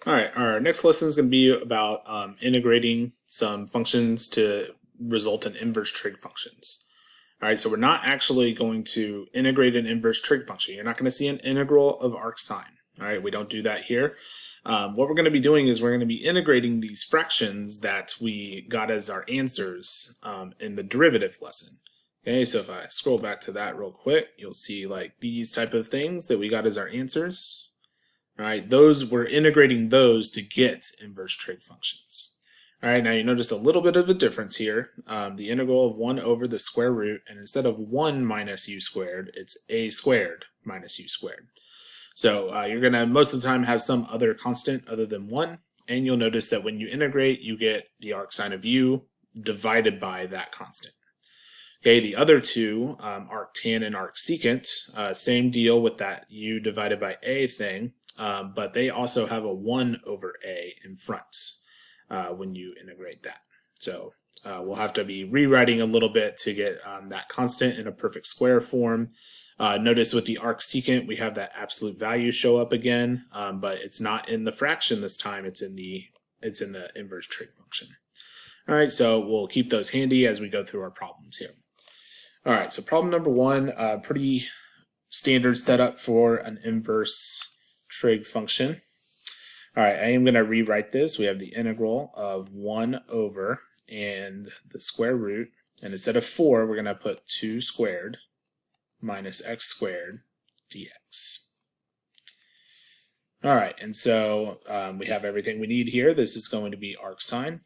All right, our next lesson is going to be about integrating some functions to result in inverse trig functions. All right, so we're not actually going to integrate an inverse trig function. You're not going to see an integral of arc sine. All right, we don't do that here. What we're going to be doing is we're going to be integrating these fractions that we got as our answers in the derivative lesson. Okay, so if I scroll back to that real quick, you'll see like these type of things that we got as our answers. All right, those we're integrating those to get inverse trig functions. All right, now you notice a little bit of a difference here. The integral of 1 over the square root, and instead of 1 minus u squared, it's a squared minus u squared. So you're going to most of the time have some other constant other than 1, and you'll notice that when you integrate, you get the arc sine of u divided by that constant. Okay, the other two, arctan and arcsecant, same deal with that u divided by a thing, but they also have a 1 over a in front when you integrate that. So we'll have to be rewriting a little bit to get that constant in a perfect square form. Notice with the arcsecant, we have that absolute value show up again, but it's not in the fraction this time, it's in the inverse trig function. All right, so we'll keep those handy as we go through our problems here. All right, so problem number 1, pretty standard setup for an inverse trig function. All right, I am going to rewrite this. We have the integral of 1 over and the square root, and instead of 4, we're going to put 2 squared minus x squared dx. All right, and so we have everything we need here. This is going to be arc sine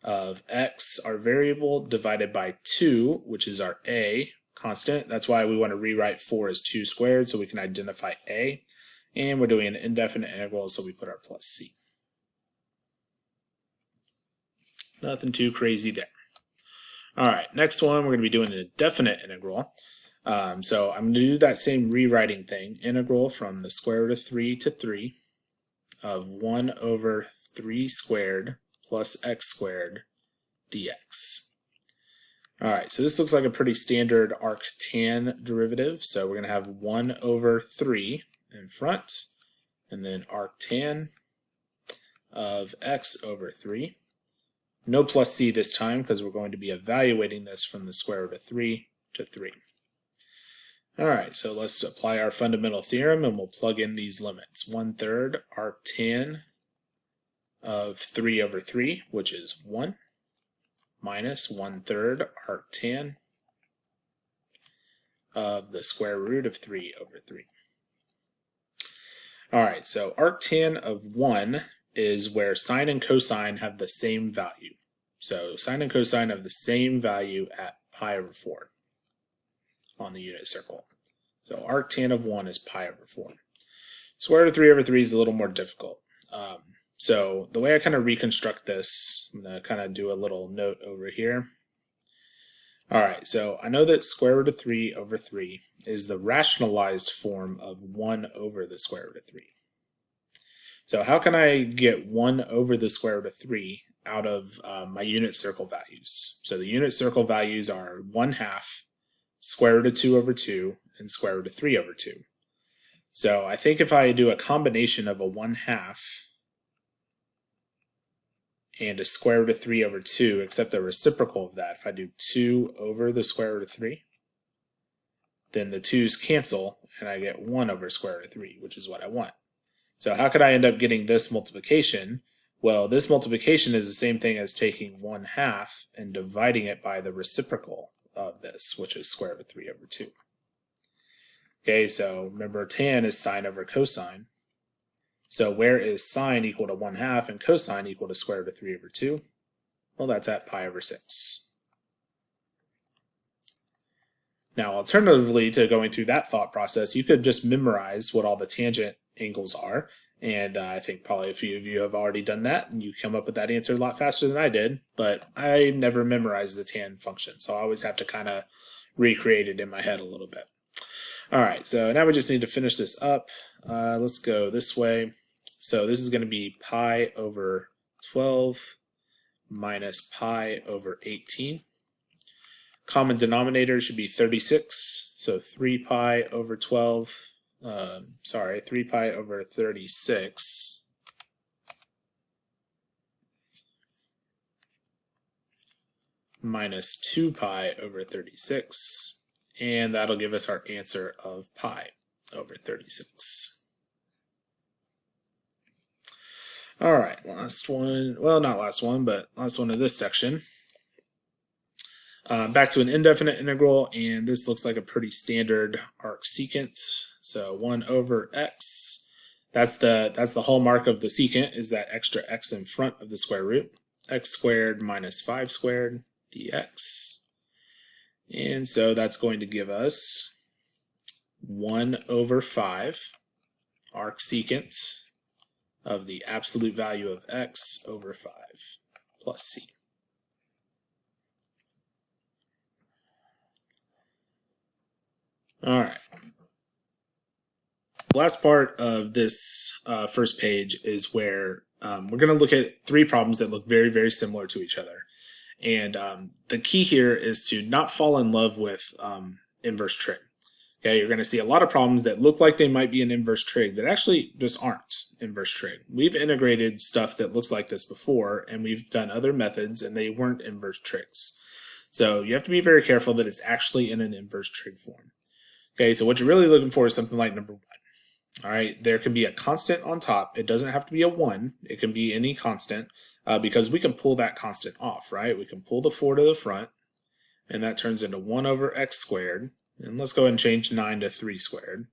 of x, our variable, divided by 2, which is our a constant. That's why we want to rewrite 4 as 2 squared so we can identify a. And we're doing an indefinite integral, so we put our plus c. Nothing too crazy there. All right, next one, we're going to be doing a definite integral. So I'm going to do that same rewriting thing. Integral from the square root of 3 to 3 of 1 over 3 squared plus x squared dx. All right, so this looks like a pretty standard arctan derivative. So we're going to have 1 over 3 in front, and then arctan of x over 3. No plus c this time because we're going to be evaluating this from the square root of 3 to 3. All right, so let's apply our fundamental theorem and we'll plug in these limits. 1/3 arctan of 3 over 3, which is 1, minus 1/3 arctan of the square root of 3 over 3. All right, so arctan of 1 is where sine and cosine have the same value. So sine and cosine have the same value at pi over 4 on the unit circle. So arctan of 1 is pi over 4. Square root of 3 over 3 is a little more difficult. So the way I kind of reconstruct this, I'm going to kind of do a little note over here. All right, so I know that square root of 3 over 3 is the rationalized form of 1 over the square root of 3. So how can I get 1 over the square root of 3 out of my unit circle values? So the unit circle values are 1/2, square root of 2 over 2, and square root of 3 over 2. So I think if I do a combination of a 1/2 and a square root of 3 over 2, except the reciprocal of that, if I do 2 over the square root of 3, then the 2's cancel, and I get 1 over square root of 3, which is what I want. So how could I end up getting this multiplication? Well, this multiplication is the same thing as taking 1/2 and dividing it by the reciprocal of this, which is square root of 3 over 2. Okay, so remember tan is sine over cosine. So where is sine equal to 1/2 and cosine equal to square root of 3 over 2? Well, that's at pi over 6. Now, alternatively to going through that thought process, you could just memorize what all the tangent angles are. And I think probably a few of you have already done that, and you come up with that answer a lot faster than I did. But I never memorized the tan function, so I always have to kind of recreate it in my head a little bit. All right, so now we just need to finish this up. Let's go this way. So this is going to be pi over 12 minus pi over 18. Common denominator should be 36, so 3 pi over 12 3 pi over 36 minus 2 pi over 36, and that'll give us our answer of pi over 36. All right, last one. Well, not last one, but last one of this section. Back to an indefinite integral, and this looks like a pretty standard arc secant. So 1 over x. That's the hallmark of the secant, is that extra x in front of the square root. X squared minus 5 squared dx. And so that's going to give us 1 over 5 arc secant of the absolute value of x over 5 plus c. All right. The last part of this first page is where we're going to look at 3 problems that look very, very similar to each other. And the key here is to not fall in love with inverse trig. Okay, you're going to see a lot of problems that look like they might be an inverse trig that actually just aren't inverse trig. We've integrated stuff that looks like this before, and we've done other methods, and they weren't inverse trigs. So you have to be very careful that it's actually in an inverse trig form. Okay, so what you're really looking for is something like number 1. All right, there can be a constant on top. It doesn't have to be a 1. It can be any constant because we can pull that constant off, right? We can pull the 4 to the front, and that turns into 1 over x squared. And let's go ahead and change 9 to 3 squared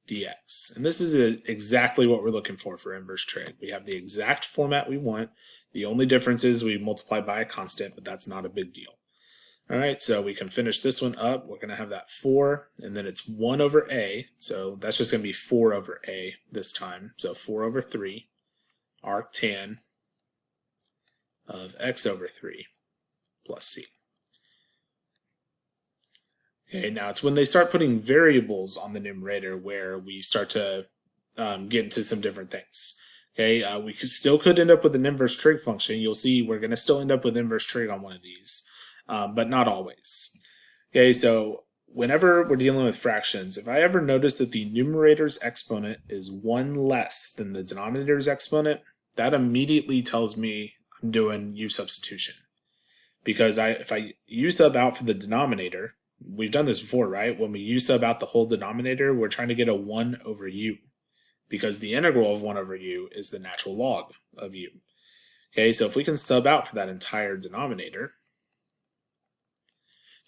dx. And this is exactly what we're looking for inverse trig. We have the exact format we want. The only difference is we multiply by a constant, but that's not a big deal. All right, so we can finish this one up. We're going to have that 4, and then it's 1 over a. So that's just going to be 4 over a this time. So 4 over 3 arc tan of x over 3 plus c. Okay, now it's when they start putting variables on the numerator where we start to get into some different things. Okay, we still could end up with an inverse trig function. You'll see we're going to still end up with inverse trig on one of these, but not always. Okay, so whenever we're dealing with fractions, if I ever notice that the numerator's exponent is 1 less than the denominator's exponent, that immediately tells me I'm doing u substitution. Because if I u sub out for the denominator, we've done this before, right? When we u sub out the whole denominator, we're trying to get a 1 over u, because the integral of 1 over u is the natural log of u. Okay, so if we can sub out for that entire denominator,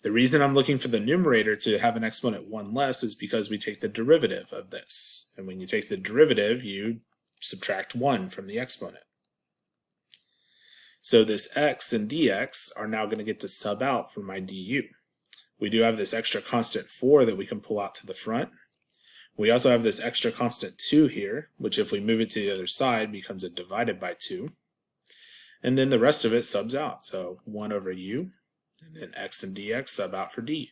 the reason I'm looking for the numerator to have an exponent 1 less is because we take the derivative of this. And when you take the derivative, you subtract 1 from the exponent. So this x and dx are now going to get to sub out from my du. We do have this extra constant 4 that we can pull out to the front. We also have this extra constant 2 here, which if we move it to the other side becomes a divided by 2. And then the rest of it subs out. So 1 over u, and then x and dx sub out for du.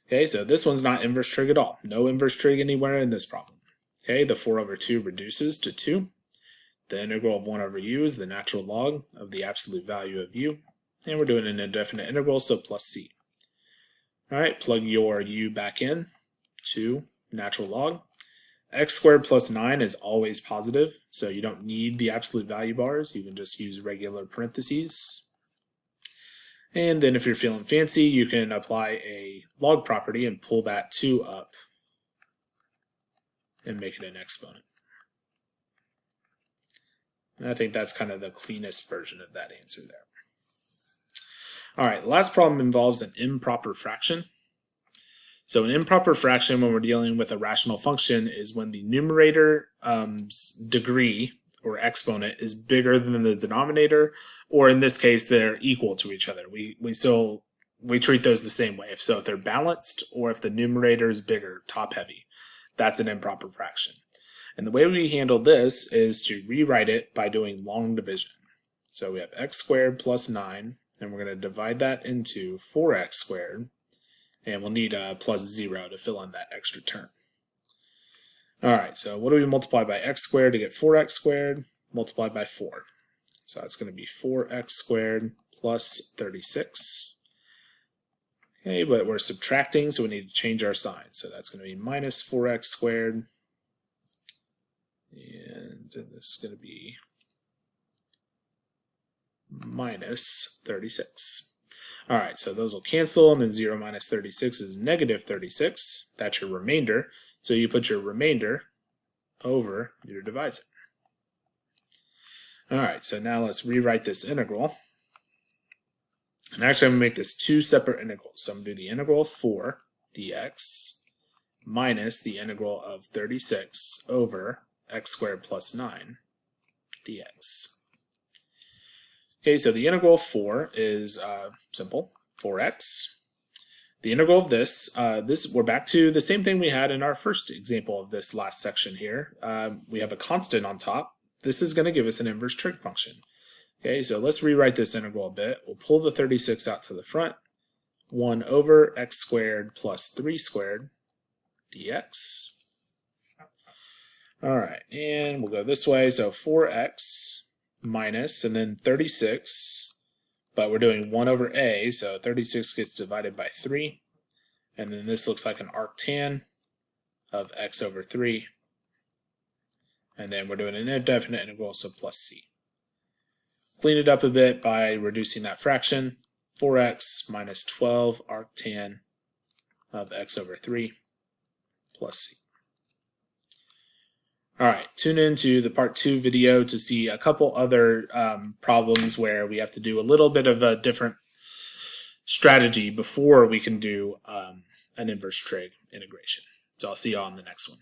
Okay, so this one's not inverse trig at all. No inverse trig anywhere in this problem. Okay, the 4 over 2 reduces to 2. The integral of 1 over u is the natural log of the absolute value of u. And we're doing an indefinite integral, so plus c. All right, plug your u back in to natural log. X squared plus 9 is always positive, so you don't need the absolute value bars. You can just use regular parentheses. And then if you're feeling fancy, you can apply a log property and pull that 2 up and make it an exponent. And I think that's kind of the cleanest version of that answer there. All right, the last problem involves an improper fraction. So an improper fraction when we're dealing with a rational function is when the numerator degree or exponent is bigger than the denominator, or in this case, they're equal to each other. We treat those the same way. So if they're balanced or if the numerator is bigger, top heavy, that's an improper fraction. And the way we handle this is to rewrite it by doing long division. So we have x squared plus 9, and we're going to divide that into 4x squared, and we'll need a plus 0 to fill in that extra term. All right, so what do we multiply by x squared to get 4x squared? Multiply by 4. So that's going to be 4x squared plus 36. Okay, but we're subtracting, so we need to change our sign. So that's going to be minus 4x squared. And this is going to be minus 36. All right, so those will cancel, and then 0 minus 36 is negative 36. That's your remainder. So you put your remainder over your divisor. All right, so now let's rewrite this integral. And actually, I'm going to make this two separate integrals. So I'm going to do the integral of 4 dx minus the integral of 36 over x squared plus 9 dx. Okay, so the integral of 4 is simple, 4x. The integral of this, we're back to the same thing we had in our first example of this last section here. We have a constant on top. This is going to give us an inverse trig function. Okay, so let's rewrite this integral a bit. We'll pull the 36 out to the front. 1 over x squared plus 3 squared dx. All right, and we'll go this way. So 4x minus, and then 36, but we're doing 1 over a, so 36 gets divided by 3. And then this looks like an arctan of x over 3. And then we're doing an indefinite integral, so plus c. Clean it up a bit by reducing that fraction. 4x minus 12 arctan of x over 3 plus c. All right, tune into the part 2 video to see a couple other problems where we have to do a little bit of a different strategy before we can do an inverse trig integration. So I'll see you all in the next one.